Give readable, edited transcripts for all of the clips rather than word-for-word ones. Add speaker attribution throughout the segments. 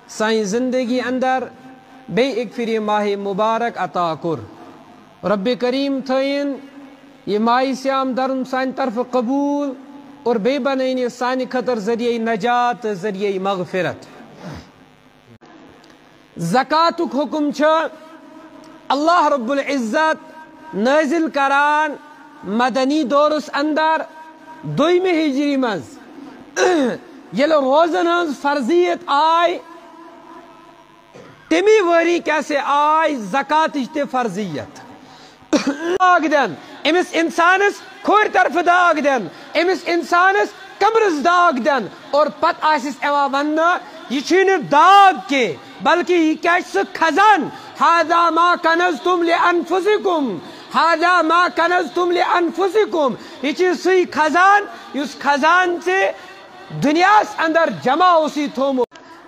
Speaker 1: سائیں زندگی اندر بے ایک پھر یہ ماہ مبارک عطا کر رب کریم تھین یہ ماہ سیام درم سان طرف قبول اور بے بنین سان خطر ذریعہ نجات ذریعہ مغفرت زکاتک حکم اللہ رب العزت نازل کران مدنی دورس اندر دویمہ ہجری مز یل روزن ہز فرضیت آئی تمی وری کیسے آئی زکاتچ تہ فرضیت داغ دین امس انسانس کھور طرف داغ دین امس انسانس کمرس داغ دین اور پت آسس ایوا ون یہ چھن داغ کے بلکہ یہ کیا سہ خزان ھذا ما کنزتم لانفسکم ھذا ما کنزتم لانفسکم یہ چھ سی خزان اس خزان سے دنیا اندر جمع اسی تھومو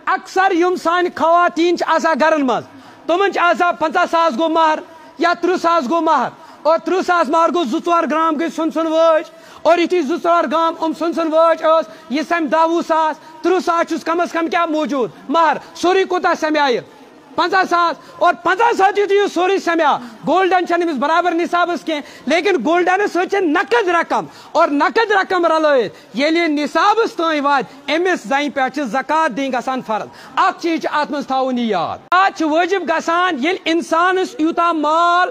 Speaker 1: اکثر یم سان خواتین آسا گرن مز تمن آسا 50,000 گو مہر یا 30,000 گو مہر اور 30,000 مہر گو 2-4 گرام گئی سن وج اور یہ 2-4 گرام سن وج یہ سم 10,000 30,000 چھس کم از کم کیا موجود مہر سوری کوتا سمیائے 50,000 اور 50,000 یہ سوری سمیا گولڈن چھن امس برابر نصابس کی لیکن گولڈن سچ نقد رقم اور نقد رقم رلوت یلی نصابس تین وات امس زین پہ زکات دین گسان فرض اخ چیز ات مز تھاون یاد آج واجب گسان یل انسانس یوتا مال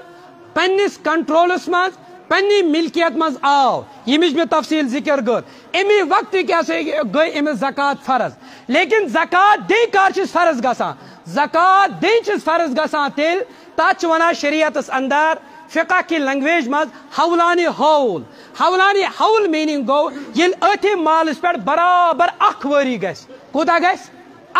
Speaker 1: پنس کنٹرولس مز پنی ملکیت مز آو یمچ میں تفصیل ذکر گر امی وقت کیسے گئی امس زکات فرض لیکن زکات دین کار چھ فرض گسان زکات دین چھ فرض گسان تیل تات ونان شریعت اندر فقہ کی لنگویج مز حولانی حول میننگ گو یل اتھی مالس پہ برابر اخ وری گس کوتا گس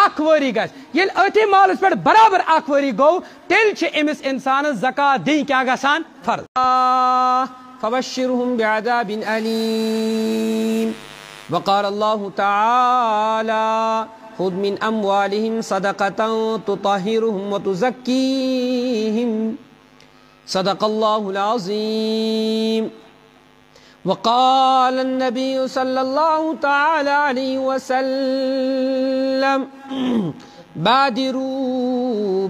Speaker 1: اخ وری گس یل اتھی مالس پہ برابر اخ وری گو تیل چھ امس انسان زکات دین کیا گسان فرض فبشرهم بعذاب أليم وقال الله تعالى خذ من أموالهم صدقة تطهرهم وتزكيهم صدق الله العظيم وقال النبي صلى الله تعالى عليه وسلم بادروا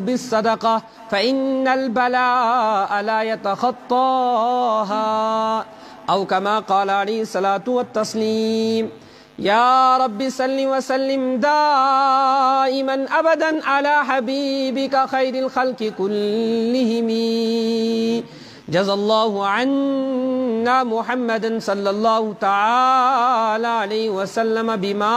Speaker 1: بالصدقة فإن البلاء لا يتخطاها أو كما قال عليه الصلاة والتسليم يا رب صل وسلم دائما أبدا على حبيبك خير الخلق كلهم جزا الله عنا محمد صلى الله تعالى عليه وسلم بما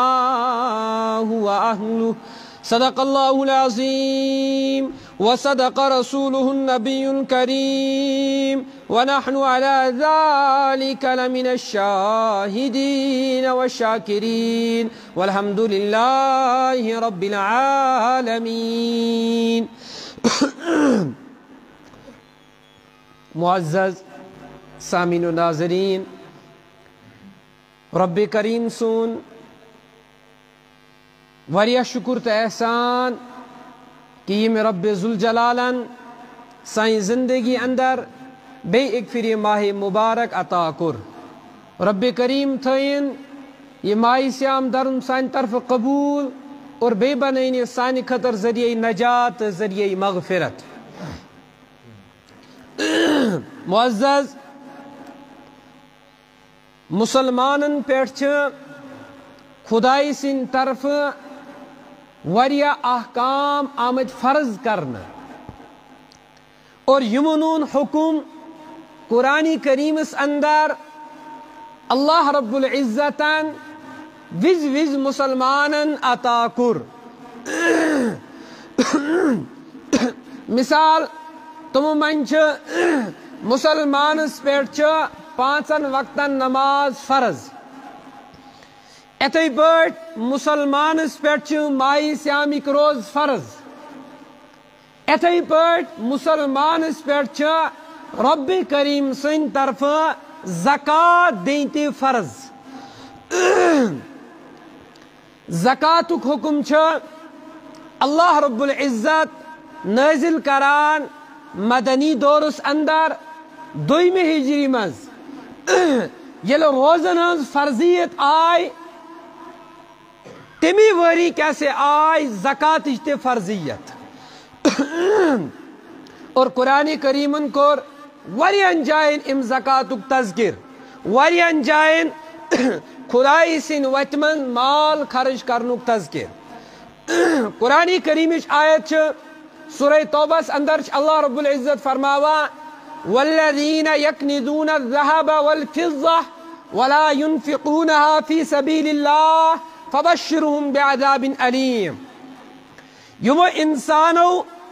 Speaker 1: هو أهله صدق الله العظيم وصدق رسوله النبي الكريم ونحن على ذلك لمن الشاهدين والشاكرين والحمد لله رب العالمين معزز سامعین و ناظرین رب کریم سون واریاہ شکر تو احسان کہ یہ میں رب ذوالجلالن سائیں زندگی اندر بے ایک پھر یہ ماہ مبارک عطا کر رب کریم تھین یہ ماہ سیام درم سان طرف قبول اور بے بنین سان خطر ذریعہ نجات ذریعہ مغفرت معزز مسلمانن پیٹھ خدائی سن طرف واریاہ احکام آمد فرض کرنا اور یمنون حکم قرآن کریمس اندر اللہ رب العزتن وز وز مسلمانن عطا کر مثال تم من مسلمانس پہ 5 وقتن نماز فرض اتھے پاٹ مسلمانس پہ ماہ سیامک روز فرض اتھے پاٹ مسلمانس پہ رب کریم سن طرف زکات دین تی فرض زکاتک حکم اللہ رب العزت نازل کران مدنی دورس اندر دویمہ ہجری مز یل روزن ہز فرضیت آئی تمی وری کیسے آئی زکاتچ تہ فرضیت اور قرآن کریمن کور واریاہن جائن ام زکاتک تذکر واریاہن جائن خدائی سن وتہ من مال خرچ کرنک تذکر قرآن کریمچ آیت سورہ توبہ اندر اللہ رب العزت فرماوا والذین یکنزون الذهب والفضة ولا ينفقونها في سبيل الله فبشرهم بعذاب علیم یمو انسانو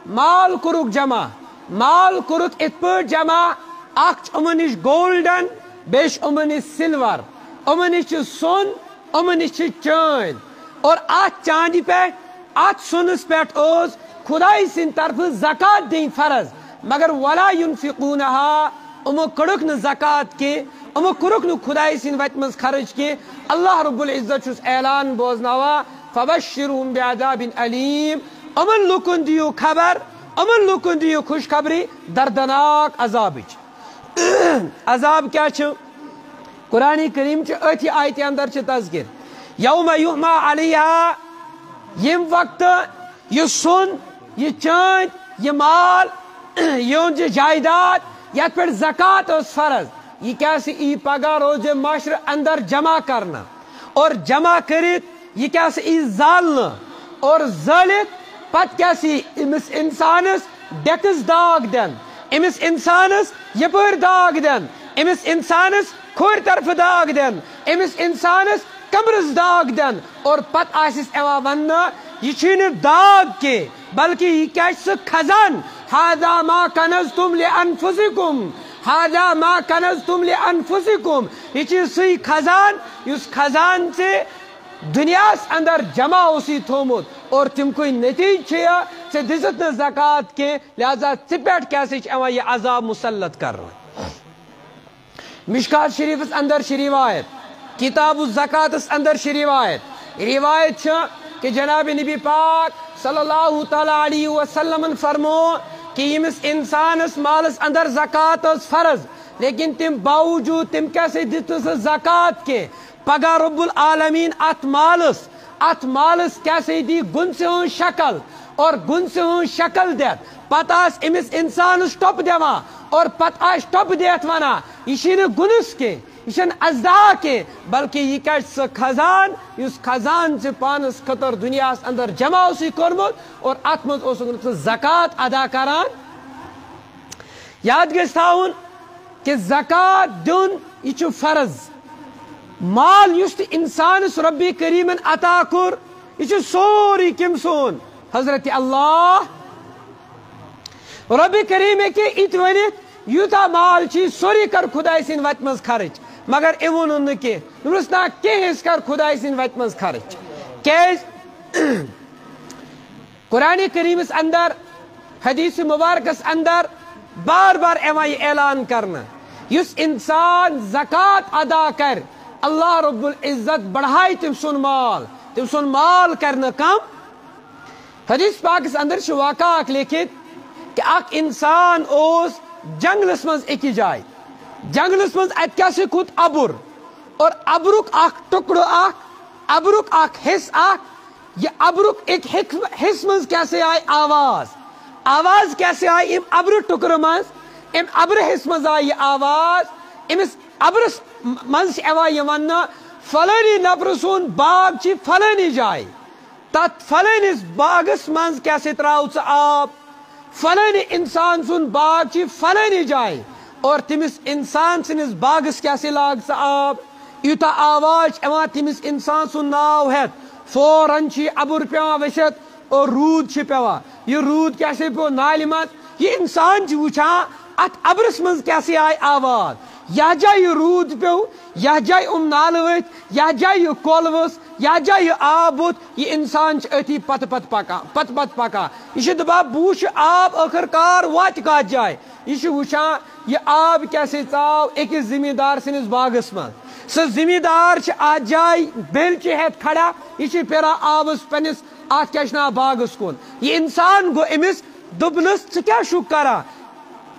Speaker 1: مال کورک جمع مال کورک ات پٲٹھۍ جمع اکھ یمن نش گولڈن بیش یمن نش سلور یمن نش سون یمن نش چاند اور ات چاندی پہ ات سونس پہ خدائی سن طرف زکات دین فرض مگر ولا ينفقونها امو کڑک ن زکات کے امو کڑک ن خدائی سن وت مز خرچ کے اللہ رب العزت چھس اعلان بوزناوا فبشرهم بعذاب علیم امن لوکن دیو خبر امن لوکن دیو خوشخبری دردناک عذابچ عذاب کیا چھ قرآن کریم چھ اتھی آیت اندر چھ تذکر یوم یحما علیہا یم وقت یہ سن یہ چاند یہ مال یہ جائیداد یت پہ زکات اس فرض یہ کیسے ای پگہ روز معاشر اندر جمع کرنا اور جمع کرت یہ کیسے ای زالنا اور زالت پت کیسی امس انسانس ڈیکس داغ دن امس انسانس یپر داغ دن امس انسانس کھور طرف داغ دن امس انسانس کمرس داغ دن اور پت آسس ایوا وننا یہ چھن داغ کے بلکہ یہ کیا خزان هذا ما کنزتم لانفسکم هذا ما کنزتم لانفسکم یہ چھ سی خزان اس خزان سے دنیا اندر جمع اسی تھومت اور تم کوئی نتیج سے دزت نہ زکات کے لہذا ژپیٹ کیسے یہ عذاب مسلط کر مشکات شریف اندر روایت کتاب الزکات اندر روایت کہ جناب نبی پاک صلی اللہ تعالی علیہ وسلم فرمو کہ یمس انسانس مالس اندر زکات فرض لیکن تم باوجود تم کیسے دتس زکات کے پگہ رب العالمین ات مالس کیسے دی گنس ہن شکل اور گنس ہن شکل دیت پتہ امس انسانس ٹپ دیوا اور پتہ ٹپ دیت ونا یہ گنس کے یہ ازدا کے بلکہ یہ کیا خزان اس خزان سے پانس خطر دنیا اندر جمع اسی کورمت اور ات مز زکات ادا کران یاد گژھِ تھاون کہ زکات دین یہ فرض مال یس انسانس رب کریمن عطا کور یہ سوری کم سون حضرت اللہ رب کریم کے ات ونت یوتا مال چی سوری کر خدائی سن وت مز خرچ مگر ایون کہ نا کس کر خدائی سن وت مز خرچ کیز قرآن کریمس اندر حدیث مبارکس اندر بار بار ایوان یہ اعلان کرنا یس انسان زکات ادا کر اللہ رب العزت بڑھائی تم سن مال کرنا کم حدیث پاکس اندر چھ واقعہ لکھت کہ اک انسان اوس جنگلس مز اکی جائے جنگلس مز ات کیا کھت ابر اور ابرک اخ ٹکڑ ابرک اخ حص یہ ابرک ایک حص مز کیسے آئی آواز کیسے آئی ام ابر ٹکر مز ام ابر حص مز آئی آواز امس ابرس مز یہ ون فلانی نفر سون باغ چھ فلانی جائے تت فلانس باغس مز کیسے تراو آب فلانی انسان سن باغ چھ فلانی جائے اور تمس انسان سنس باغس کیسے لاگ آب یوتا آواز ایوان تمس انسان سن ناو ہیت فوراً چھ ابر پیوان ورست اور رود چھ پیوان یہ رود کیسے پیو نالہ مت یہ انسان چھ وچھان ات ابرس مز کیسے آئی آواز یہ جائے یہ رود پیو یہ جائے نال ورت یہ جائے یہ کول ؤس یہ جائے یہ آب ووت یہ انسان چھ اتی پت پکا یہ دپان بوش آب آخر کار وات کت جائے یہ وچھان یہ آب کیسے ژاو أکس زمیندار سنس باغس مز سہ زمیندار چھ ات جائے بیل چھ ہیت کھڑا یہ پھران آبس پنس ات کیا ناو باغس کن یہ انسان گو امس دوپنس ژٕ کیاہ چھُکھ کران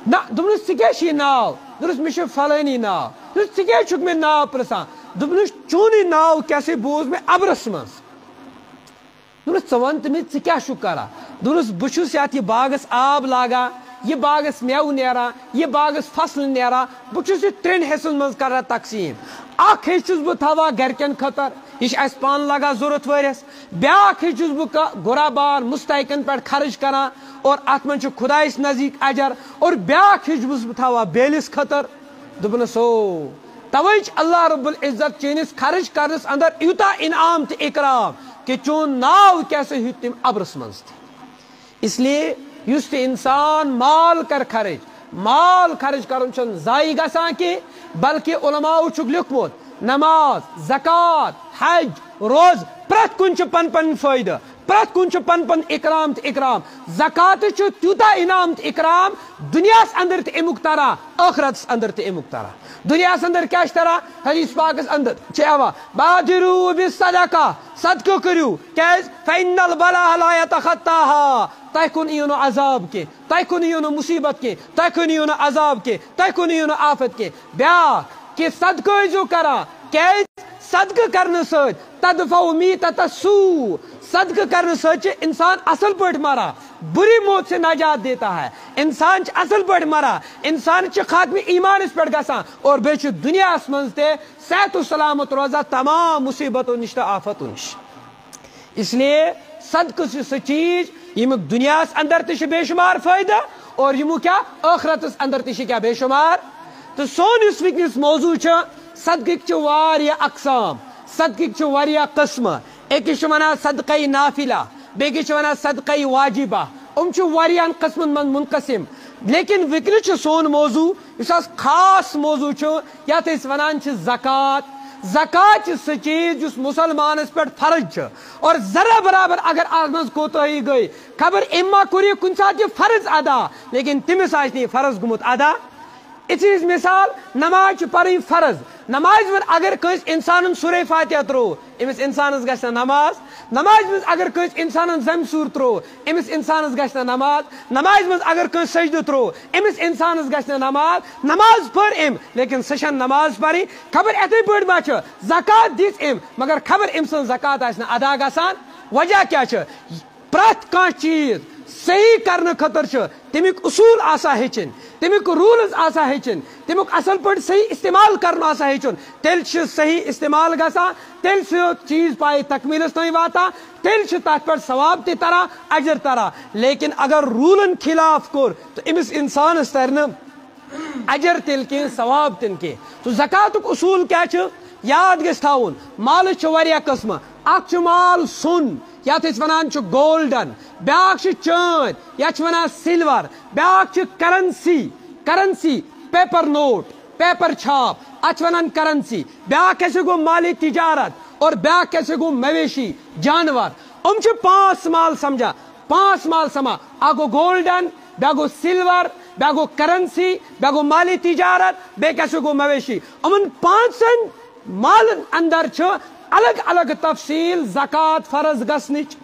Speaker 1: نہ دوپنس ژٕ کیاہ چھی ناو درست مش فلانی ناو درست ژٕ چھُکھ مےٚ ناو پرژھان دوٚپنَس چونٕے ناو کیٛاہ بوٗز مےٚ اَبرَس منٛز دوٚپنَس ژٕ وَن تہٕ مےٚ ژٕ کیٛاہ چھُکھ کران دوٚپنَس بہٕ چھُس یَتھ یہِ باغَس آب لاگان یہ باغس میوٕ نیران یہ باغس فصل نیران بہٕ چھُس یہِ 3 حصن منٛز کران تقسیٖم اکھ حصہٕ چھُس بہٕ تھاوان گرِکٮ۪ن خٲطرٕ یہ چھُ اَسہِ پانہٕ لگان ضوٚرتھ ؤرِیَس بیٛاکھ حصہٕ چھُس بہٕ غُرابار مُستحقن پٮ۪ٹھ خرٕچ کران اور اتھ منٛز چھُ خۄدایَس نزدیٖک اجر اور بیٛاکھ حصہٕ چھُس بہٕ تھاوان بیلِس خٲطرٕ دوٚپنَس او توے چھُ اللہ رب العزت چٲنِس خرٕچ کرنس اندر یوٗتاہ انعام تہٕ اکرام کہ چون ناو کیٛاہ سا ہیوٚت تٔمۍ اَبرس منٛز تہِ اس لیے یُس تہِ انسان مال کر خرچ مال خرچ کرُن چھُنہٕ ضایع گژھان کینٛہہ بلکہ علماؤ چھُکھ لیوٚکھمُت نماز زکات حج روز پرٛٮ۪تھ کُنہِ چھُ پن پنٕنۍ فٲیدٕ پرٛٮ۪تھ کُنہِ چھُ پن پن اکرام تہٕ اکرام زکاتس چھُ تیوٗتاہ انعام تہٕ اکرام دُنیاہس اندر تہِ امیُک تران ٲخرتس اندر تہِ امیُک تران دُنیاہس اندر کیٛاہ چھُ تران حدیث پاکس اندر چھِ یِوان بادرو بالصدقہ صدقہٕ کٔرِو کیٛازِ فإن البلاء لا يتخطاها تۄہہِ کُن یِیو نہٕ عذاب کینٛہہ تۄہہِ کُن یِیو نہٕ مُصیبت کینٛہہ تۄہہِ کُن یِیو نہٕ عذاب کینٛہہ تۄہہِ کُن یِیو نہٕ آفت کینٛہہ بیٛاکھ کہ صدقہٕ ٲسۍزیو کران کیٛازِ صدقہٕ کرنہٕ سۭتۍ تدفع میٖتۃ السوٗء صدقہٕ کرنہٕ سۭتۍ چھِ انسان اصل پٲٹھۍ مران بری موت سے نجات دیتا ہے انسان چھِ اصل پٲٹھۍ مران انسان چھِ خاتمہِ ایمانس پٮ۪ٹھ گژھان اور بیٚیہِ چھُ دُنیاہس منٛز تہِ صحت و سلامت روزان تمام مُصیبتو نِش تہٕ آفتو نِش اس لیے صدقہٕ چھُ سُہ چیٖز ییٚمیُک دُنیاہس اندر تہِ چھُ بے شُمار فٲیدٕ اور ییٚمیُک کیٛاہ ٲخرتس اندر تہِ چھِ کیٛاہ بے شُمار تہٕ سون یُس وٕنکیٚنس موضوٗع چھُ صدقٕکۍ چھِ واریاہ اقسام صدقٕکۍ چھِ واریاہ قٕسمہٕ أکِس چھِ وَنان صدقے نافلہ بیٚکِس چھِ وَنان صدقے واجبہ یِم چھِ واریاہن قٕسمن منٛز منقسم لیکن وٕنکیٚنس چھُ سون موضوٗع یُس حظ خاص موضوٗع چھُ یتھ أسۍ وَنان چھِ زکات زکات چھِ سُہ چیٖز یُس مُسلمانس پٮ۪ٹھ فرض چھُ اور ذرا برابر اگر اتھ منٛز کوتٲہی گٔے خبر أمۍ ما کوٚر یہِ کُنہِ ساتہٕ یہِ فرض ادا لیکن تٔمِس آسہِ نہٕ یہِ فرض گوٚمُت ادا یِژھ ہِش مثال نماز چھِ پرٕنۍ فرض نمازِ منٛز اگر کٲنٛسہِ انسانن سورے فاتحہ ترٛوو أمِس انسانس گژھِ نہٕ نماز نمازِ منٛز اگر کٲنٛسہِ انسانن زمہِ سوٗر ترٛوو أمِس انسانس گژھِ نہٕ نماز نمازِ منٛز اگر کٲنٛسہِ سجدٕ ترٛوو أمِس انسانس گژھِ نہٕ نماز نماز پٔر أمۍ لیکن سۄ چھنہٕ نماز پرٕنۍ خبر یِتھٕے پٲٹھۍ ما چھِ زکات دِژ أمۍ مگر خبر أمۍ سٕنٛز زکات آسہِ نہٕ ادا گژھان وجہ کیٛاہ چھُ پرٛٮ۪تھ کانٛہہ چیٖز صحیح کرنہٕ خٲطرٕ چھُ تمیُک اصوٗل آسان ہیٚچھِنۍ تمیُک روٗلٕز آسان ہیٚچھِنۍ تمیُک اصل پٲٹھۍ صحیح استعمال کرُن آسان ہیٚچھُن تیٚلہِ چھُ صحیح استعمال گژھان تیٚلہِ چھُ چیٖز پایہِ تکمیٖلس تام واتان تیٚلہِ چھُ تتھ پٮ۪ٹھ ثواب تہِ تران اجر تران لیکن اگر روٗلن خلاف کوٚر تہٕ أمِس انسانس ترِ نہٕ اجر تیٚلہِ کینٛہہ ثواب تہِ نہٕ کینٛہہ تہٕ زکاتُک اصوٗل کیٛاہ چھُ یاد گژھِ تھاوُن مالٕچ چھِ واریاہ قٕسمہٕ اکھ چھُ مال سۄن یتھ أسۍ وَنان چھِ گولڈن بیٛاکھ چھُ چٲندۍ یتھ چھِ وَنان سِلور بیٛاکھ چھِ کرنسی پیپر نوٹ پیپر چھاپ اتھ چھِ وَنان کرنسی بیٛاکھ کیٛاہ گوٚو مالِ تجارت اور بیٛاکھ کیٛاہ گوٚو مویشی جانور یِم چھِ 5 مال سمجھان 5 مال سمان اکھ گوٚو گولڈن بیٛاکھ گوٚو سِلور بیٛاکھ گوٚو کرنسی بیٛاکھ گوٚو مالِ تجارت بیٚیہِ کیٛاہ گوٚو مویشی یِمن 5 مالن اندر چھُ الگ الگ تفصیل زکات فرض گژھنٕچ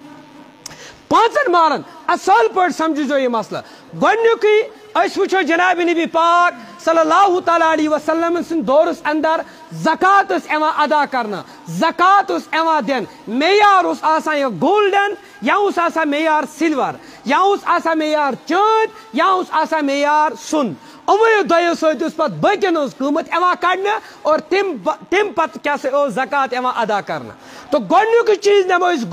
Speaker 1: 5 مالن اصل پٲٹھۍ سمجھزیو یہِ مسلہٕ گۄڈنیُکُے أسۍ وٕچھو جناب نبی پاک صلی اللہ تعالیٰ علیہ وسلم سٕنٛدِ دورس اندر زکات ٲس یِوان ادا کرنہٕ زکات اوس یِوان دِنہٕ معیار اوس آسان یہِ گولڈن یا اوس آسان معیار سِلور یا اوس آسان معیار چٲندۍ یا اوس آسان معیار سۄن یِموٕے دۄیو سۭتۍ اوس پتہٕ باقین اوس قۭمت یِوان کڑنہٕ اور تمہِ پتہٕ کیٛاہ سا اوس زکات یِوان ادا کرنہٕ تہٕ گۄڈنیُکُے چیٖز نِمو أسۍ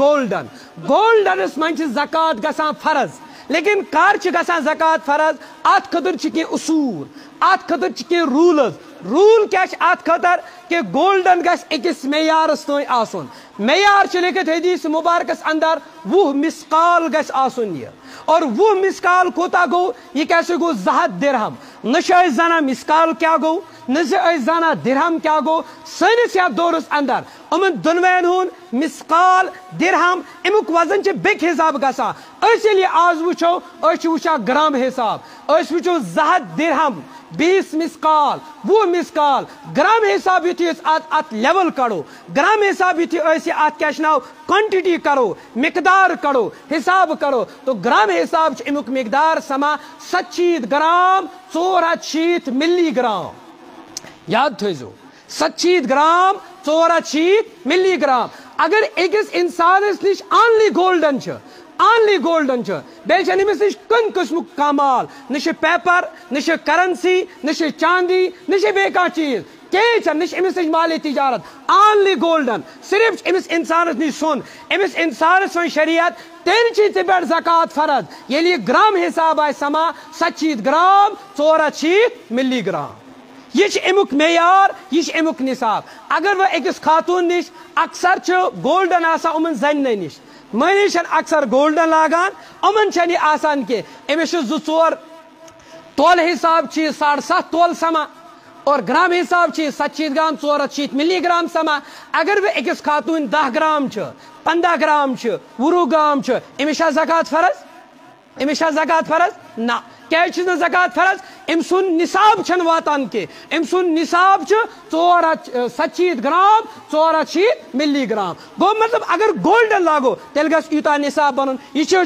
Speaker 1: گولڈنس منٛز چھِ زکات گژھان فرض لیکن کر چھِ گژھان زکات فرض اتھ خٲطرٕ چھِ کینٛہہ اصوٗل اتھ خٲطرٕ چھِ کینٛہہ روٗلٕز روٗل کیٛاہ چھِ اتھ خٲطرٕ کہ گولڈن گژھِ أکِس معیارس تام آسُن معیار چھُ لیکھِتھ حدیث مُبارکس اندر 20 مسقال گژھِ آسُن یہِ اور 20 مسقال کوٗتاہ گوٚو یہِ کیٛاہ سا گوٚو 200 درہم نہ چھِ أسۍ زانان مسقال کیٛاہ گوٚو نہ چھِ أسۍ زانان درہم کیٛاہ گوٚو سٲنِس یتھ دورس اندر یِمن دۄنوَین ہُنٛد مِثقال دِرہم اَمیُک وزن چھُ بیٚکہِ حِساب گژھان أسۍ ییٚلہِ یہِ آز وٕچھو أسۍ چھِ وٕچھان گرام حِساب أسۍ وٕچھو 200 دِرہم 20 مِثقال 20 مِثقال گرام حِساب یُتھُے أسۍ اَتھ لیول کڑو گرام حِساب یُتھُے أسۍ اَتھ کیٛاہ چھِ ناو کوانٹِٹی کرو مقدار کڑو حِساب کرو تو گرام حِساب چھُ اَمیُک مقدار سمان 700 گرام 460 مِلی گرام یاد تھٲیزیو 700 گرام 460 مِلی گرام اگر أکِس اِنسانَس نِش آنلی گولڈن چھُ آنلی گولڈن چھُ بیٚیہِ چھنہٕ أمِس نِش کُنہِ قٕسمُک کانٛہہ مال نہ چھُ پیپر نہ چھُ کرنسی نہ چھُ چاندی نہ چھُ بیٚیہِ کانٛہہ چیٖز کِہیٖنۍ چھنہٕ نہ چھُ أمِس نِش مالہِ تِجارت آنلی گولڈن صرف چھُ أمِس اِنسانَس نِش سۄن أمِس اِنسانَس وۄنۍ شریعت تیٚلہِ چھُے ژےٚ پٮ۪ٹھ زکات فرض ییٚلہِ یہِ گرام حِساب آسہِ سمان 700 گرام 460 مِلی گرام یہ چھُ امیُک معیار یہ چھُ امیُک نصاب اگر وۄنۍ أکِس خاتوٗن نِش اکثر چھُ گولڈن آسان یِمن زنہِ نِش مٔہنی چھنہٕ اکثر گولڈن لاگان یِمن چھنہٕ یہِ آسان کینٛہہ أمِس چھُ 2-4 تولہٕ حِساب چھُ یہِ 7.5 تولہٕ سمان اور گرام حِساب چھُ یہِ 700 گرام 460 مِلی گرام سمان اگر وۄنۍ أکِس خاتوٗن 10 گرام چھُ 15 گرام چھُ 20 گرام چھُ أمِس چھا زکات فرض أمِس چھا زکات فرض نہ کیٛازِ چھُس نہٕ زکات فرض أمۍ سُنٛد نصاب چھنہٕ واتان کینٛہہ أمۍ سُنٛد نصاب چھُ 700 گرام 460 مِلی گرام گوٚو مطلب اگر گولڈن لاگو تیٚلہِ گژھِ یوٗتاہ نصاب بنُن یہِ چھُ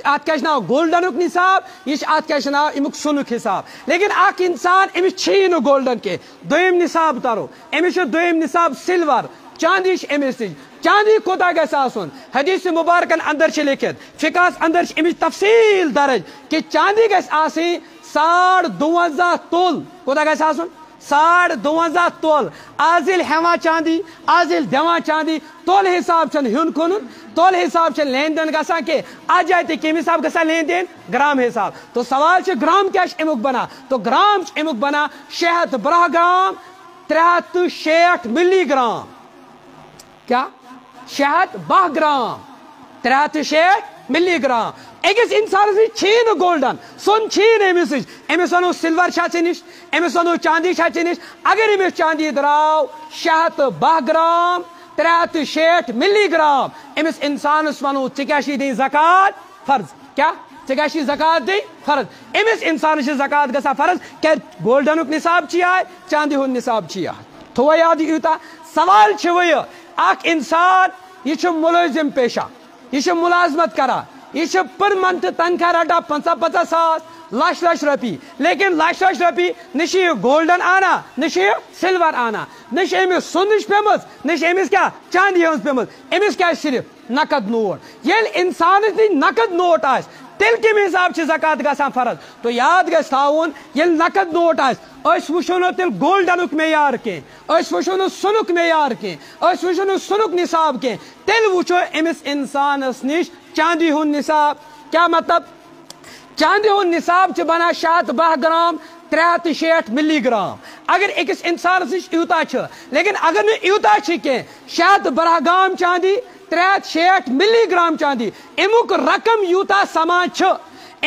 Speaker 1: اتھ کیٛاہ چھُ ناو گولڈنُک نصاب یہِ چھُ اتھ کیٛاہ چھُ ناو امیُک سۄنُک حِساب لیکن اکھ انسان أمِس چھُیی نہٕ گولڈن کینٛہہ دوٚیِم نصاب ترو أمِس چھُ دوٚیِم نصاب سِلور چاندی چھِ أمِس نِش چاندی کوتاہ گژھِ آسُن حدیث مبارکن اندر چھِ لیکھِتھ فقہس اندر چھِ أمِچ تفصیل درج کہ چاندی گژھِ آسٕنۍ 52.5 تول کوتاہ گژھِ آسُن 52.5 تول آز ییٚلہِ ہٮ۪وان چاندی آز ییٚلہِ دِوان چاندی تولہٕ حِساب چھنہٕ ہیوٚن کُنُن تولہٕ حِساب چھنہٕ لین دین گژھان کینٛہہ اتھ جایہِ تہِ کمہِ حِساب گژھان لین دین گرام حِساب تو سوال چھُ گرام کیٛاہ چھُ امیُک بنان تو گرام چھُ امیُک بنان 612 گرام 360 مِلی گرام کیٛاہ 612 گرام 360 مِلی گرام أکِس اِنسانس نِش چھِی نہٕ گولڈن سۄن چھِی نہٕ أمِس نِش أمِس ونو سِلور چھا ژےٚ نِش أمِس ونو چاندی چھا ژےٚ نِش اگر أمِس چاندی درٛاو 612 گرام 360 مِلی گرام أمِس اِنسانس ونو ژےٚ کیٛاہ چھُے دِنۍ زکات فرض کیٛاہ ژےٚ کیٛاہ چھُے زکات دِنۍ فرض أمِس اِنسانس چھِ زکات گژھان فرض کیٛازِ گولڈنُک نصاب چھُ یاد چاندی ہُنٛد نصاب چھُ یاد تھوٚوا یاد یوٗتاہ سوال چھُ وۄنۍ یہِ اکھ انسان یہِ چھُ مُلٲزِم پیشہ یہِ چھُ مُلازمت کران یہ پر منتھ تنخواہ رٹان 50 ساس لچھ رۄپیہِ لیکن لچھ رۄپیہِ نہ چھُ یہِ گولڈن آنا نہ چھُ یہِ سِلور آنا نہ چھِ أمِس سۄنٕچ پیمٕژ نہ چھِ أمِس کیٛاہ چاندی ہٕنٛز پیمٕژ أمِس کیٛاہ چھِ صرف نقد نوٹ ییٚلہِ اِنسانس نِش نقد نوٹ آسہِ تیٚلہِ کمہِ حِساب چھِ زکات گژھان فرض تو یاد گژھِ تھاوُن ییٚلہِ نقد نوٹ آسہِ أسۍ وٕچھو نہٕ تیٚلہِ گولڈنُک معیار کینٛہہ أسۍ وٕچھو نہٕ سۄنُک معیار کینٛہہ أسۍ وٕچھو نہٕ سۄنُک نصاب کینٛہہ تیٚلہِ وٕچھو أمِس اِنسانس نِش چاندی ہُنٛد نصاب کیٛاہ مطلب چاندی ہُنٛد نصاب چھُ بنان 612 گرام 360 مِلی گرام اگر أکِس اِنسانس نِش یوٗتاہ چھُ لیکن اگر نہٕ یوٗتاہ چھُ کینٛہہ 612 گرام چاندی 360 مِلی گرام چاندی امیُک رقم یوٗتاہ سمان چھُ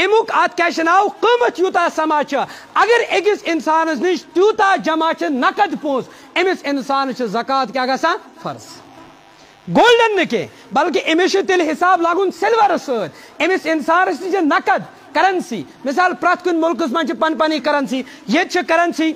Speaker 1: امیُک اتھ کیٛاہ چھُ ناو قۭمتھ یوٗتاہ سمان چھُ اگر أکِس اِنسانس نِش تیوٗتاہ جمع چھِ نقد پونٛسہٕ أمِس اِنسانس چھِ زکات کیٛاہ گژھان فرض گولڈن نہٕ کینٛہہ بلکہِ أمِس چھُ تیٚلہِ حِساب لاگُن سِلورس سۭتۍ أمِس اِنسانس نِش چھِ نقد کرنسی مثال پرٛٮ۪تھ کُنہِ مُلکس منٛز چھِ پنٕنۍ کرنسی ییٚتہِ چھِ کرنسی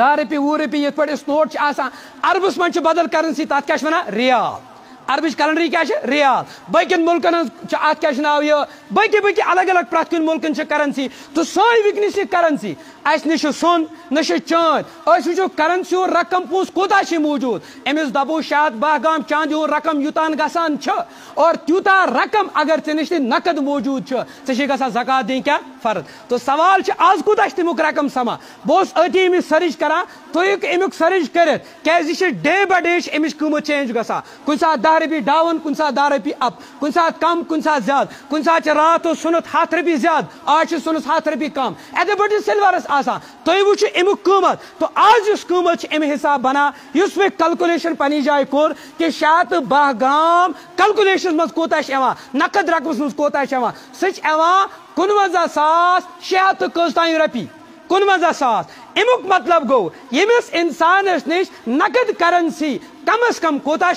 Speaker 1: 10 رۄپیہِ 20 رۄپیہِ یِتھ پٲٹھۍ أسۍ نوٹ چھِ آسان عربس منٛز چھِ بدل کرنسی تتھ کیٛاہ چھِ ونان ریال عربٕچ کرنسی کیٛاہ چھِ ریال باقین مُلکن ہٕنٛز چھِ اتھ کیٛاہ چھُ ناو یہِ باقی الگ الگ پرٛٮ۪تھ کُنہِ مُلکن چھِ کرنسی تہٕ سٲنۍ وٕنکیٚنس یہِ کرنسی اسہِ نِش چھُ سۄن نہ چھُ چٲنٛدۍ أسۍ وٕچھو کرنسی ہُنٛد رقم پونٛسہٕ کوٗتاہ چھُ موٗجوٗد أمِس دپو 612 گرام چاندی ہُنٛد رقم یوٗتاہ گژھان چھُ اور تیوٗتاہ رقم اگر ژےٚ نِش تہِ نقد موٗجوٗد چھُ ژےٚ چھِ گژھان زکات دِنۍ کیٛاہ فرض تو سوال چھُ آز کوٗتاہ چھُ تمیُک رقم سمان بہٕ اوسُس أتی أمِس سٔرٕچ کران تُہۍ ہیٚکِو امیُک سٔرٕچ کٔرِتھ کیٛازِ یہِ چھِ ڈے باے ڈے چھِ أمِچ قۭمتھ چینج گژھان کُنہِ ساتہٕ 10 رۄپیہِ ڈاوُن کُنہِ ساتہٕ 10 رۄپیہِ اپ کُنہِ ساتہٕ کم کُنہِ ساتہٕ زیادٕ کُنہِ ساتہٕ چھِ راتھ اوس سۄنُت 100 رۄپیہِ زیادٕ آز چھُ سۄنس 100 رۄپیہِ کم اِتھے پٲٹھۍ چھُ سِلورس آسان تُہۍ وٕچھِو امیُک قۭمتھ تو آز یُس قۭمتھ چھُ امہِ حِساب بنان یُس مےٚ کلکولیشن پننہِ جایہِ کوٚر کہِ 612 گرام کلکولیشنس منٛز کوٗتاہ چھُ یِوان نقد رقمس منٛز کوٗتاہ چھُ یِوان سُہ چھُ یِوان 51,600 رۄپیہِ 55 ساس امیک مطلب گو یمس انسانس نش نقد کرنسی کم از کم کوتا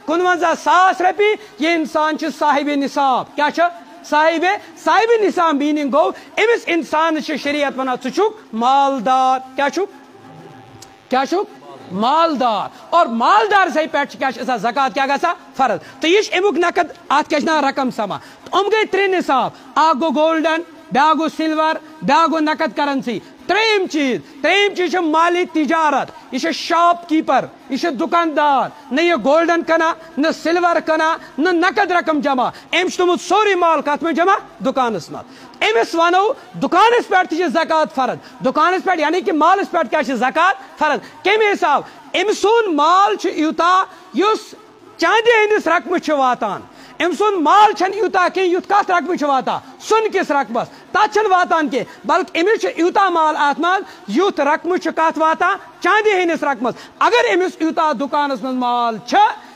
Speaker 1: 55 ساس رۄپیہِ یہ انسان چھ صاحب نصاب کیا صاحب نصاب میننگ گو امس انسان شریعت ونان ژٕ چھُکھ مالدار کیا چھُکھ مالدار اور مالدار سے پہ کیا زکات کیا گا فرض تو یہ امیک نقد ات کیا رقم سما ام گئی 3 نصاب اخ گو گولڈن بیا گو سلور بیا گو نقد کرنسی تریم چیز مالی تجارت یہ شاپ کیپر یہ دکاندار نہ یہ گولڈن کنا نہ سلور کنا نہ نقد رقم جمع ام تھوت سوری مال کت میں جمع دکانس مز امس ونو دکانس پہ زکات فرض دکانس پہ یعنی کہ مالس پہ کیا زکات فرض کمی حساب ام سون مال یوتا اس چاندی ہندس رقم واتان ام سن مال چھن یوتا کی یوت کت رقم واتا سن کس رقمس تات چھن واتان کی بلکہ امس یوتا مال ات مز یوت رقم کت واتا چاندی ہندس رقمس اگر امس یوتا دکانس من مال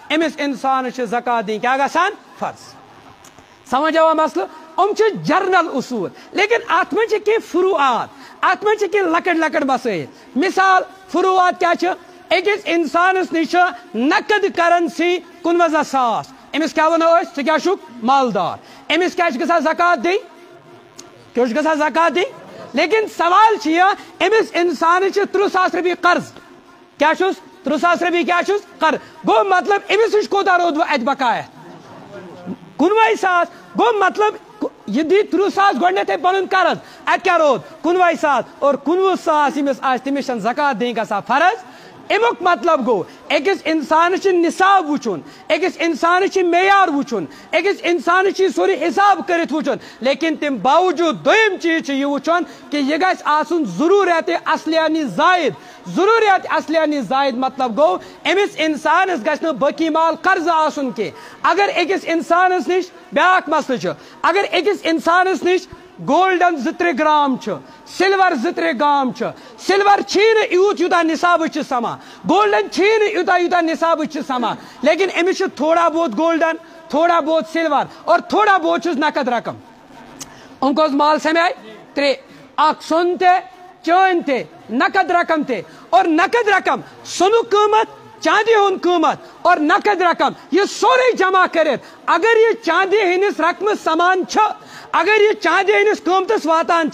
Speaker 1: امس انسان زکات دین کیا گژھان فرض سمجھ آوا مسئلہ ام جرنل اصول لیکن ات من کی فروعات ات من کی لکٹ لکٹ مسائل مثال فروعات کیا اکس انسانس نش نقد کرنسی 55 ساس امس کیا ونو ژٕ کیا چھُکھ مالدار امس کیا گژھان زکات دِنۍ کیا گژھان زکات دِنۍ لیکن سوال یہ امس انسان 30 ساس رۄپیہِ قرض کیا چھُس 30 ساس رۄپیہِ کیا چھُس قرض گو مطلب امس نش کوتاہ روٗد وۄنۍ اتہِ بقایا 19 ساس گو مطلب یہ دی 30 ساس گۄڈنیتھٕے پنُن قرض اتہِ کیا روٗد 19 ساس اور 19 ساس ییٚمِس آسہِ تٔمِس چھنہٕ زکات دِنۍ گژھان فرض امیک مطلب گو اکس انسان نصاب وچن اکس انسان معیار وچن اکس انسان سوری حساب کرت وچن لیکن تم باوجود دویم چیز یہ وچن کہ یہ گھس آسن ضروریات اصلیانی زائد ضروریات اصلیانی زائد مطلب گو امس انسانس گھس نہ باقی مال قرض آسن کی اگر اکس انسانس نش بیاکھ مسئلہ اگر اکس انسانس نش golden 2-3 gram silver 2-3 gram silver یوت یوتہ نصاب سما گولڈن یوتہ نصاب سما لیکن امس تھوڑا بہت گولڈن تھوڑا بہت سلور اور تھوڑا بہت نقد رقم ام کس مال سمے 3 اخ سون تے چین تے نقد رقم تے اور نقد رقم سنو قیمت چاندی ہن قیمت اور نقد رقم یہ سورے جمع کرت اگر یہ چاندی ہندس رقم سمان اگر یہ چاندی ہندس قیمتس واتان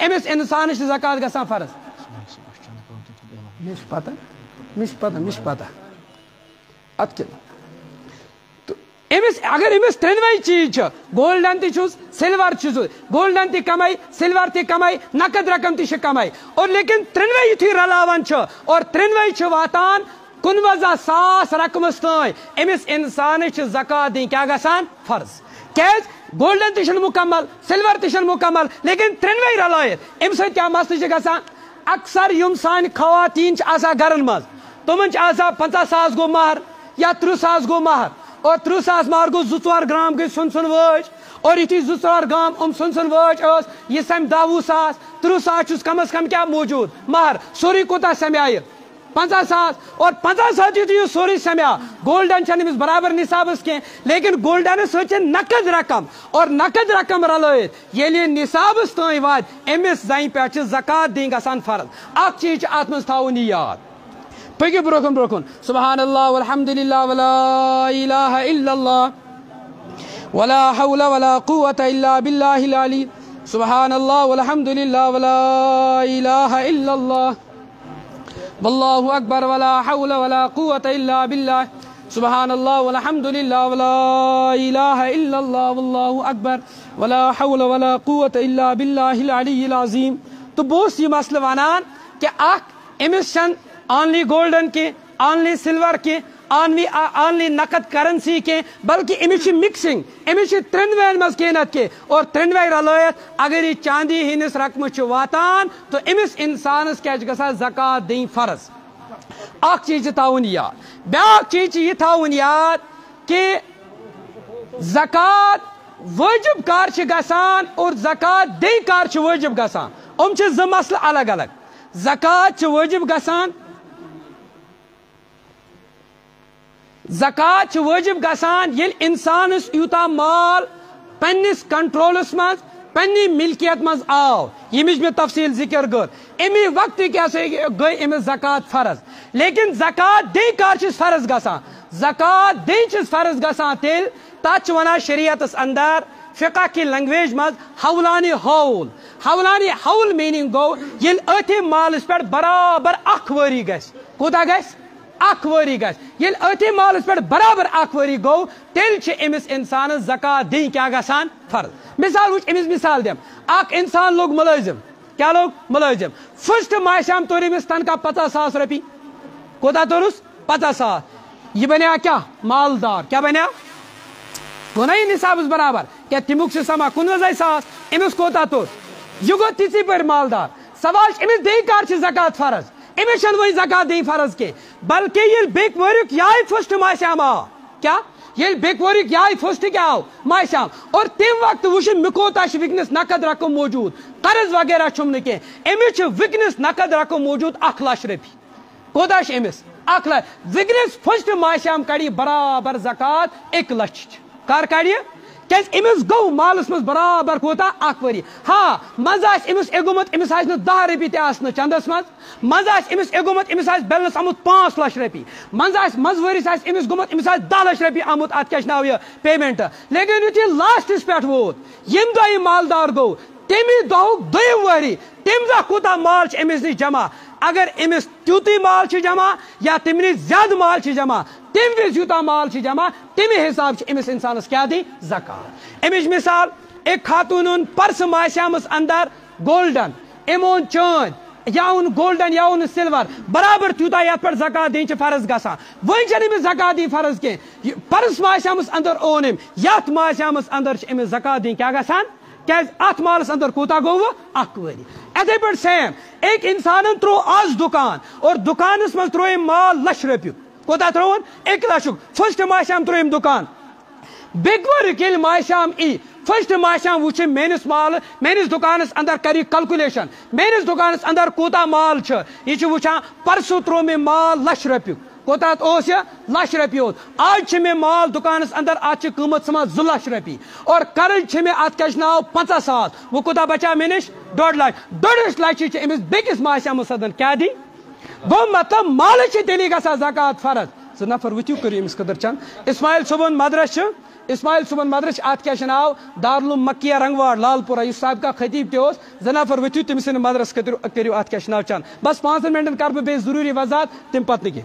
Speaker 1: امس انسان زکات گژھان فرض مش پتہ ات اگر امس ترنوے چیز گولڈن تس سلور گولڈن تی کمائی سلور تی کمائی نقد رقم تی کمائی اور لیکن ترنوے یتھی رلاوان اور ترنوے واتان 59 ساس رقمس تین امس انسان زکات دین کیا گژھان فرض کیاز گولڈن تہ مکمل سلور تہ مکمل لیکن ترنوے رلائت ام سۭتۍ کیا مسئلہ گژھان اکثر یم سان خواتین آسان گرن مز تمن 50 ساس گو مہر یا 30 ساس گو مہر اور 30 ساس مہر گو 2-4 گرام گئی سن وٲج اور یتھی 2-4 گرام سن وٲج یہ سم 10-20 ساس 30 ساس کم از کم کیا موجود مہر سوری کوتاہ سمیایہِ 50 ساس اور 50 ساس یتھی سوری سمیا گولڈن چھنہٕ برابر نصابس کی لیکن گولڈن سۭتۍ نقد رقم اور نقد رقم رلائت ییٚلہِ نصابس تام وات امس زنہِ پٮ۪ٹھ زکات دِنۍ گژھان فرض اکھ چیز اتھ منٛز تھاوُن یہِ یاد پٔکِو برونٛہہ کُن سبحان اللہ والحمد للہ ولا الہ الا اللہ ولا حول ولا قوة الا باللہ العلی سبحان اللہ والحمد للہ ولا الہ الا اللہ واللہ اکبر ولا حول ولا قوة الا باللہ سبحان اللہ والحمد للہ ولا الہ الا اللہ واللہ اکبر ولا حول ولا قوة الا باللہ العلی العظیم تو بوس یہ مسئلہ ونان کہ اخ امس چھن آنلی گولڈن کی آنلی سلور کی آنلی نقد کرنسی کے بلکہ امس مکسنگ امس ترنوین مز کینت کے اور ترنوے رلائت اگر یہ چاندی ہندس رقم واتان تو امس انسانس کیا گژھان زکات دین فرض اخ چیز تھاون یاد بیاکھ چیز یہ تھاون یاد کہ زکات واجب کار گژھان اور زکات دے کار واجب گژھان ام زٕ مسئلہ الگ الگ زکات واجب گژھان زکات واجب گژھان ییٚلہِ انسانس یوٗتاہ مال پننس کنٹرولس مز پنی ملکیت مز آو یمچ میں تفصیل ذکر کر امی وقت کیا گئی امس زکات فرض لیکن زکات دے کر فرض گژھان زکات دین فرض گژھان تیل تات ونان شریعتس اندر فقہ کی لنگویج مز حولان حول میننگ گو یل اتھی مالس پہ برابر اخ وری گژھِ کوتاہ گژھِ اخ وری گژھِ یل اتھی مالس پہ برابر اخ وری گو تیل امس انسان زکات دین کیا گژھان فرض مثال وچ امس مثال دم اخ انسان لوگ ملازم کیا لوگ ملازم فرسٹ ماہ شام توری امس تنخواہ 50,000 رۄپیہِ کوتاہ تورس 50,000 یہ بنیا کیا مالدار کیا بنیا گو نا یہ نصابس برابر کیا تمیک سے سما 15,000 امس کوتاہ تور یہ گو تیسی پر مالدار سوال امس دے کر زکات فرض امس چھن وہی زکات دی فرض کے بلکہ یہ بیک ورک یہ فرسٹ ماہ شام آو کیا یہ بیک ورک یہ فرسٹ کیا آو ماہ شام اور تم وقت وچ مکوتا وکنس نقد رقم موجود قرض وغیرہ چھم نہ امس وکنس نقد رقم موجود 1,00,000 رۄپیہِ کوتاہ امس 1,00,000 وکنس فرسٹ ماہ شام کڑی برابر زکات 1,00,000 کر کڑی کیاز امس گو مالس مز برابر کوتا اخ وری ہاں مز آس امس اگومت امس آس نہ 10 رۄپیہِ تہِ آسنہ چندس مز آس امس اگومت امس آس بیلنس آمت 5,00,000 رۄپیہِ مز ورس آس امس گومت امس آس 10,00,000 رۄپیہِ آمت ات کیا ناو یہ پیمنٹ لیکن یتھی لاسٹس پہ ووت یم دہ مالدار گو تمی دہک دویم وری تم دہ کوتا مال امس نش جمع اگر امس تیوتی مال جمع یا تم نش زیادہ مال جمع تم وز یوتا مال جمع تمہ حساب امس انسانس کیا دی زکات امچ مثال ایک خاتون اون پرس ماہ شامس اندر گولڈن ام اون چاند یا اون گولڈن یا اون سلور برابر تیوتا یت پہ زکات دین فرض گژھان ون چھ امس زکات دی فرض کی پرس ماہ شامس اندر اون یت ماہ شامس اندر امس زکات دین کیا گژھان کیاز ات مالس اندر کوتا گو اخ وری اتھے پہ سیم ایک انسان ترو آز دکان اور دکانس مز ترو مال 1,00,000 رۄپیہِ کوتا ترون 1,00,000 فرسٹ ماہ شام ترو دکان بیک ورک یل ماہ شام ای فرسٹ ماہ شام وچ میانس مال میانس دکانس اندر کری کلکولیشن میانس دکانس اندر کوتا مال یہ وچان پرسو ترو میں مال 1,00,000 رۄپیہِ کوتا اوس یہ 1,00,000 رۄپیہِ آج میں مال دکانس اندر ات قیمت سما 2,00,000 رۄپیہِ اور قرض میں ات کیا ناو 50,000 وہ کوتا بچا میں نش 1,50,000 1,50,000 امس بیکس ماہ شامس اندر کیا دی گو مطلب مال تیلی گژھان زکات فرض 2 نفر وتھو کٔرِو امس قدر چند اسماعیل صبن مدرس اسماعیل صبن مدرس ات کیا ناو دارالعلوم مکیہ رنگواڑ لال پورہ اس سابقہ خطیب تہ 2 نفر وتھو تم سن مدرس کٔرِو ات کیا ناو چند بس 5 منٹن کر بہ ضروری وضاحت تم پتہ نہ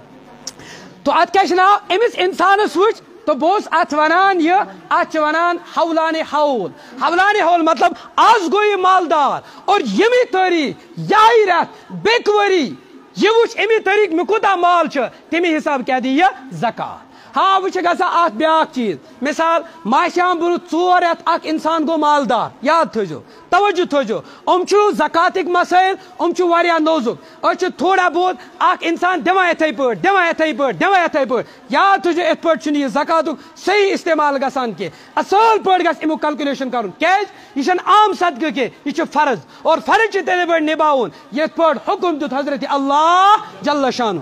Speaker 1: تو ات کیا ناو امس انسانس وچ تو بوس ات ونان یہ ات ونان حولان حول مطلب آز گو یہ مالدار اور یمی تاریخ یہ رت بیک وری یہ وچ امی تاریخ میں کوتا مال تمی حساب کیا دی یہ زکات ہاں وہ گا ات بیاکھ چیز مثال ماہ شام برو 4 رٮ۪تھ اخ انسان گو مالدار یاد تھوزو توجہ تھوزو زکاتک مسائل واریاہ نوزک تھوڑا بہت اخ انسان دِوان یتھے پٲٹھۍ یاد تھوزو ات پٲٹھۍ یہ زکاتک صحیح استعمال گژھان کی اصل پٲٹھۍ گژھِ امیُک کلکولیشن کرُن کیازِ یہ چھنہٕ عام صدقہ کی یہ چھُ فرض اور فرض چھُ تیلے پٲٹھۍ نباوُن یتھ پٲٹھۍ حکم دیُت حضرت اللہ جل شانہ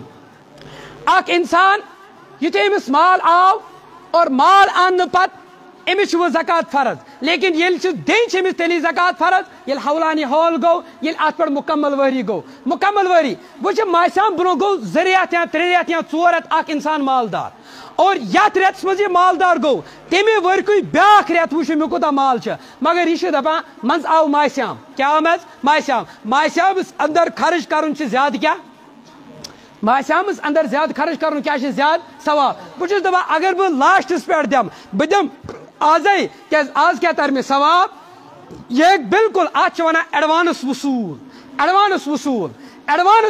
Speaker 1: اخ انسان یتھے امس مال آو اور مال آن پت امس وہ زکات فرض لیکن یل دین امس تیلی زکات فرض یل حولانی حول گو یل ات پہ مکمل وری گو مکمل وری وہ ماہ شام برو گو 2 رٮ۪تھ یا 3 رٮ۪تھ یا 4 رٮ۪تھ اخ انسان مالدار اور یت رٮ۪تس مز یہ مالدار گو تمے ورکُے بیاکھ رٮ۪تھ وچھ مےٚ کوتاہ مال مگر یہ دپان منز آو ماہ شام کیا آو ماہ شامس اندر خرچ کرن زیادہ کیا ماہ شامس اندر زیادہ خرچ کرن کیا زیادہ ثواب بہت دپان اگر بہ لاسٹس پہ دم بہ دم آزے کیاز آز کیا تر مے ثواب یہ بالکل ات ونان ایڈوانس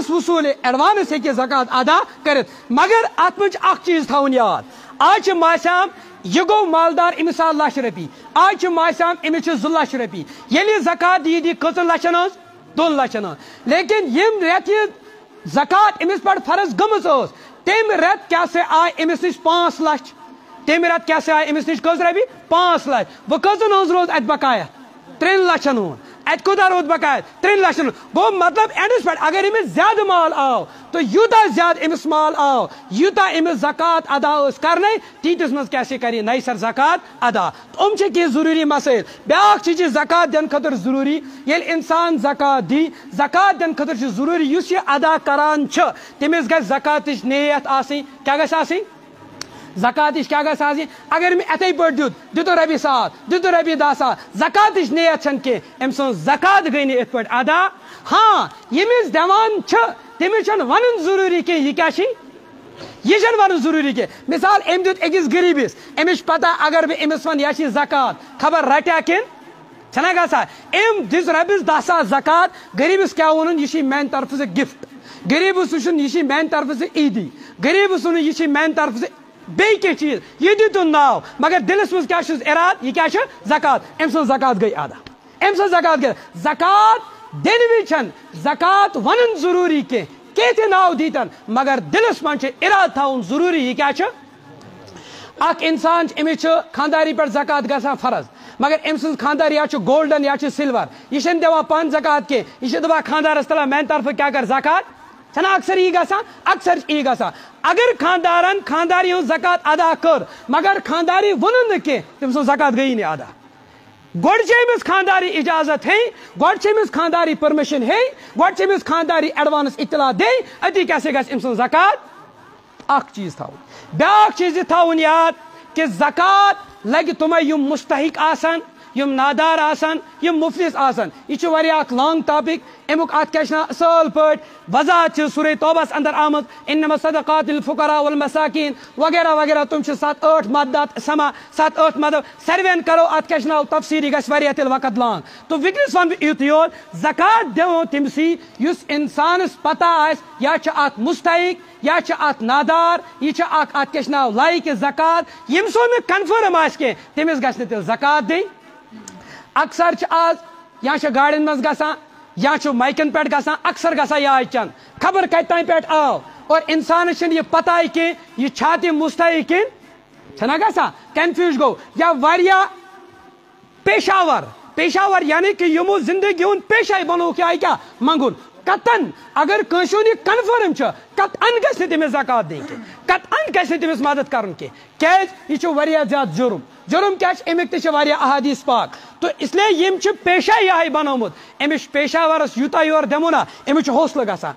Speaker 1: وصول ایڈوانس ہیکہ زکات ادا کرت مگر ات مجھ اخ چیز تھاون یاد آج ماہ شام یہ گو مالدار امس آو 1,00,000 رۄپیہِ آج ماہ شام امس 2,00,000 رۄپیہِ ییٚلہِ زکات دی کٔژن لچھن 2 لچھن لیکن یم رٮ۪تھ یہ زکات امس پہ فرض گمز تم رت کیا آئے امس نش 5 لچھ تم رت کیا آئے امس نش کز رۄپیہِ 5 لچھ وہ کزن روز ات بقایت 3 لچھن ات کوتاہ روٗد بقایت 3 لچھن گوٚو مطلب اینڈس پٮ۪ٹھ اگر أمِس زیادٕ مال آو تو یوٗتاہ زیادٕ أمِس مال آو یوٗتاہ أمِس زکات ادا ٲس کرنے تیٖتِس منٛز کیٛاہ چھِ کرِ نَیہِ سر زکات ادا یِم چھِ کینٛہہ ضروٗری مسٲیل بیٛاکھ چیٖز چھِ زکات دِنہٕ خٲطرٕ ضروٗری ییٚلہِ اِنسان زکات دی زکات دِنہٕ خٲطرٕ چھُ ضروٗری یُس یہِ ادا کران چھُ تٔمِس گژھِ زکاتٕچ نیت آسٕنۍ کیٛاہ گژھِ آسٕنۍ زکاتٕچ کیٛاہ گژھِ آسٕنۍ اگر أمۍ یِتھَے پٲٹھۍ دِتُن رۄپیہِ 100 دِتُن رۄپیہِ 10,000 زکاتٕچ نیت چھنہٕ کینٛہہ أمۍ سٕنٛز زکات گٔے نہٕ یِتھ پٲٹھۍ ادا ہاں ییٚمِس دِوان چھِ تٔمِس چھُنہٕ وَنُن ضروٗری کینٛہہ یہِ کیٛاہ چھِ یہ چھنہٕ وَنُن ضروٗری کینٛہہ مثال أمۍ دیُت أکِس غریٖبِس أمِس چھِ پتہ اگر بہٕ أمِس وَنہٕ یہِ چھِ زکات خبر رٹیا کِنہٕ چھنا گژھان أمۍ دِژ رۄپیَس 10,000 زکات غریٖبس کیٛاہ ووٚنُن یہِ چھِ میانہِ طرفہٕ ژےٚ گفٹ غریٖبس وٕچھُن یہِ چھِ میانہِ طرفہٕ ژےٚ عیٖدی غریٖبس ووٚنُن یہِ چھِ میانہِ طرفہٕ ژےٚ بیٚیہِ کینٛہہ چیٖز یہِ دِتُن ناو مگر دِلس منٛز کیٛاہ چھُس اراد یہِ کیٛاہ چھُ زکات أمۍ سٕنٛز زکات گٔے ادا أمۍ سٕنٛز زکات گٔے زکات دِنہٕ وِزِ چھنہٕ زکات وَنُن ضروٗری کینٛہہ کینٛہہ تہِ ناو دیٖتن مگر دِلس منٛز چھُ اراد تھاوُن ضروٗری یہِ کیٛاہ چھُ اکھ انسان چھُ أمِس چھُ خانداری پٮ۪ٹھ زکات گژھان فرض مگر أمۍ سٕنٛز خاندار یا چھُ گولڈن یا چھُ سِلور یہِ چھنہٕ دِوان پانہٕ زکات کینٛہہ یہِ چھِ دپان خاندارس تلان میانہِ طرفہٕ کیٛاہ کر زکات چھنا اکثر یی گژھان اکثر چھِ یی گژھان اگر خاندارن خانداری ہٕنٛز زکات ادا کٔر مگر خانداری ووٚنُن نہٕ کینٛہہ تٔمۍ سٕنٛز زکات گٔیی نہٕ ادا گۄڈٕ چھِ أمِس خانداری اجازت ہیٚنۍ گۄڈٕ چھِ أمِس خانداری پٔرمِشن ہیٚنۍ گۄڈٕ چھِ أمِس خانداری ایڈوانس اطلاع دِنۍ أتی کیٛاہ سا گژھِ أمۍ سٕنٛز زکات اکھ چیٖز تھاوُن بیٛاکھ چیٖز یہِ تھاوُن یاد کہِ زکات لگہِ تِمے یِم مُستحق آسن یِم نادار آسن یِم مُفلِس آسن یہِ چھُ واریاہ اکھ لانگ ٹاپِک امیُک اتھ کیٛاہ چھِ ناو اصل پٲٹھۍ وضاحت چھِ سورہ توبس اندر آمٕژ انما الصدقات للفقراء والمساکین وغیرہ وغیرہ تِم چھِ 7-8 مدد سما 7-8 مدد ساروین کرو اتھ کیٛاہ چھِ ناو تفصیٖلی گژھِ واریاہ تیٚلہِ وقت لانگ تہٕ وٕنکیٚنس ونہٕ بہٕ یُتھ یوت زکات دِمو تٔمسٕے یُس انسانس پتہ آسہِ یا چھُ اتھ مستحق یا چھُ اتھ نادار یہِ چھُ اکھ اتھ کیٛاہ چھِ ناو لایقہِ زکات ییٚمہِ سُنٛد نہٕ کنفٲرٕم آسہِ کینٛہہ تٔمِس گژھِ نہٕ تیٚلہِ زکات دِنۍ اکثر چھِ آز یا چھِ گاڑٮ۪ن منٛز گژھان یا چھُ مایکن پٮ۪ٹھ گژھان اکثر گژھان یاد چند خبر کتہِ تانۍ پٮ۪ٹھ آو اور انسانس چھنہٕ یہِ پتہ کینٛہہ یہِ چھا تہِ مستحق کِنہٕ چھنا گژھان کنفیوٗز گوٚو یا واریاہ پیشاور یعنی کہ یِمو زندگی ہُنٛد پیشے بنووُکھ یہِ کیٛاہ منگُن قطن اگر کٲنٛسہِ ہُنٛد یہِ کنفٲرٕم چھُ قطعن گژھِ نہٕ تٔمِس زکات دِنۍ کینٛہہ قطعن گژھِ نہٕ تٔمِس مدد کرُن کینٛہہ کیٛازِ یہِ چھُ واریاہ زیادٕ جُرم کیٛاہ چھِ امیُک تہِ چھِ واریاہ احادیث پاک تو اس لیے یِم چھِ پیشے یِہے بنومُت أمِس چھُ پیشاورس یوٗتاہ یورٕ دِمو نا أمِس چھُ حوصلہٕ گژھان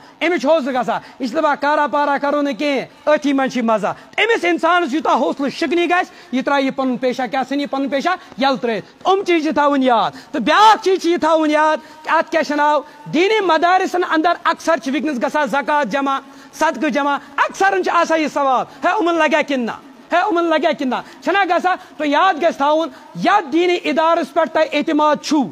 Speaker 1: یہِ چھُ دپان کارا پارا کرو نہٕ کینٛہہ أتھی منٛز چھِ مزہ أمِس انسانس یوٗتاہ حوصلہٕ شِکنی گژھِ یہِ ترٛایہِ یہِ پنُن پیشہ کیٛاہ ژھٕنہِ یہِ پنُن پیشہ یلہٕ ترٲیِتھ یِم چیٖز چھِ تھاوٕنۍ یاد تہٕ بیٛاکھ چیٖز چھِ یہِ تھاوُن یاد کہِ اتھ کیٛاہ چھِ ناو دیٖنی مدارسن اندر اکثر چھِ وٕنکیٚنس گژھان زکات جمع صدقہٕ جمع اکثرن چھُ آسان یہِ سوال ہے یِمن لگیا کِنہٕ نہ یِمن لگیا کِنہٕ نہ چھنا گژھان تہٕ یاد گژھِ تھاوُن یتھ دیٖنی ادارس پٮ۪ٹھ تۄہہِ اعتماد چھُو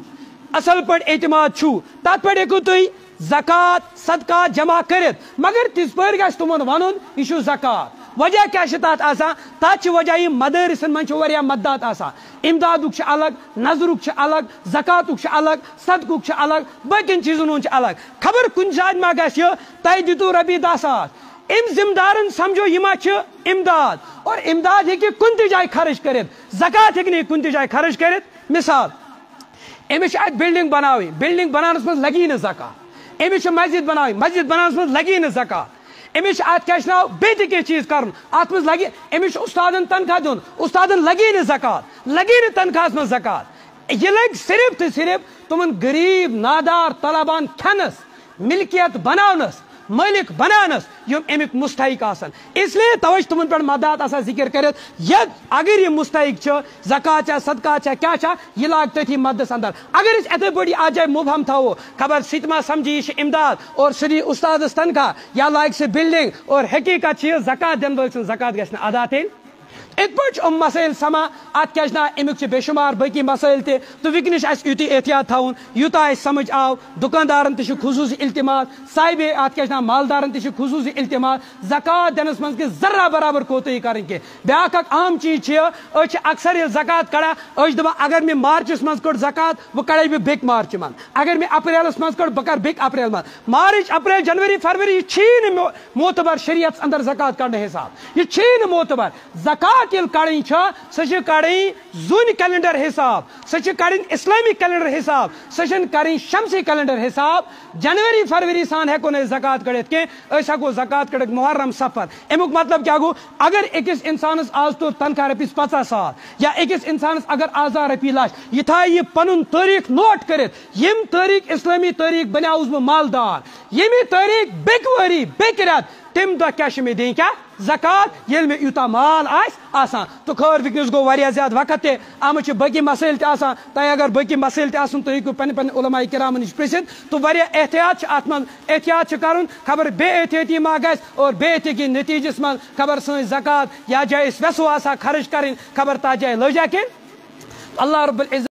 Speaker 1: اصل پٲٹھۍ اعتماد چھُو تتھ پٮ۪ٹھ ہیٚکِو تُہۍ زکات صدقات جمع کٔرِتھ مگر تِژ پٲرۍ گژھِ تِمن ونُن یہِ چھُ زکات وجہ کیٛاہ چھِ تتھ آسان تتھ چھِ وجہ یِم مدارسن منٛز چھِ واریاہ مدد آسان امدادُک چھُ الگ نظرُک چھُ الگ زکاتُک چھُ الگ صدقُک چھُ الگ باقین چیٖزن ہُنٛد چھُ الگ خبر کُنہِ جایہِ ما گژھِ یہِ تۄہہِ دِتوٗ رۄپیہِ 10,000 أمۍ ذمہٕ دارن سمجھو یہِ ما چھِ امداد اور امداد ہیٚکہِ کُنہِ تہِ جایہِ خرٕچ کٔرِتھ زکات ہیٚکہِ نہٕ یہِ کُنہِ تہِ جایہِ خرٕچ کٔرِتھ مثال أمِس چھِ اتہِ بلڈنگ بناوٕنۍ بناونس منٛز لگی نہٕ زکات أمِس چھِ مسجد بناونس منٛز لگی نہٕ زکات أمِس چھِ اتھ کیٛاہ چھِ ناو بیٚیہِ تہِ کینٛہہ چیٖز کرُن اتھ منٛز لگہِ أمِس چھُ استادن تنخواہ دیُن استادن لگی نہٕ زکات لگی نہٕ تنخواہس منٛز زکات یہِ لگہِ صرف تہٕ صرف تِمن غریٖب نادار طلبان کھٮ۪نس ملکیت بناونس مٲلک بناونس یِم امیُک مستحق آسن اس لیے توے چھِ تِمن پٮ۪ٹھ مدد آسان ذکر کٔرِتھ اگر یہِ مستحق چھُ زکات چھا صدقات چھا کیٛاہ چھا یہِ لاگہِ تٔتھی مددس اندر اگر أسۍ یِتھے پٲٹھۍ اتھ جایہِ مُبہم تھاوو خبر سُہ تہِ ما سمجھِ یہِ چھِ امداد اور سُہ دی استادس تنخواہ یا لاگہِ سُہ بلڈنگ اور حقیقت چھِ یہِ زکات دِنہٕ وٲلۍ سٕنٛز زکات گژھِ نہٕ ادا تیٚلہِ یِتھ پٲٹھۍ چھِ یِم مسٲیل سمان اتھ کیٛاہ چھِ ناو امیُک چھِ بے شُمار باقٕے مسٲیل تہِ تہٕ وٕنکیٚنس چھِ اَسہِ یُتُے احتیاط تھاوُن یوٗتاہ اَسہِ سمجھ آو دُکاندارن تہِ چھُ خصوٗصی التماس صاحبے اتھ کیٛاہ چھِ ناو مالدارن تہِ چھُ خصوٗصی التماس زکات دِنس منٛز گژھِ ذرا برابر کوتٲہی کرٕنۍ کینٛہہ بیٛاکھ اکھ اہم چیٖز چھِ أسۍ چھِ اکثر ییٚلہِ زکات کڑان أسۍ چھِ دپان اگر مےٚ مارچس منٛز کٔڑ زکات بہٕ کڑے بہٕ بیٚکہِ مارچہِ منٛز اگر مےٚ اپریلس منٛز کٔڑ بہٕ کرٕ بیٚکہِ اپریل منٛز مارچ اپریل جنوری فروری یہِ چھی نہٕ معتبر شریعتس اندر زکات کڑنہٕ حساب یہِ چھی نہٕ معتبر زکات زکات یل کڑی سہ کڑی زون کیلنڈر حساب سہ کڑی اسلامی کیلنڈر حساب سہ کریں شمسی کیلنڈر حساب جنوری فروری سان ہیکو نا زکات کڑت کی ہیکو زکات کڑت محرم سفر امیک مطلب کیا گو اگر اکس انسانس آز تو تنخواہ رپیس 50,000 یا اکس انسانس اگر آزار رپی لچ یہ تھائے یہ پن تاریخ نوٹ کرت یم تاریخ اسلامی تاریخ بنیاوس بہ مالدار یمی تاریخ بیک وری بیک رت تم دہ کیا دین کیا زکات یل میں یوتا مال آسان تو خیر ونکس گو واریاہ زیادہ وقت تے آمت باقی مسائل تے آسان تہ اگر باقی مسائل تے آسن تو ہیکو پن پن علماء کرام نش پرژھت تو واریاہ احتیاط ات من احتیاط کرن خبر بے احتیاطی ما گژھِ اور بے احتیاطی نتیجس من خبر سن زکات یا جائے ویسو آسا خرچ کریں خبر تہ جائے لجا کن اللہ رب العزت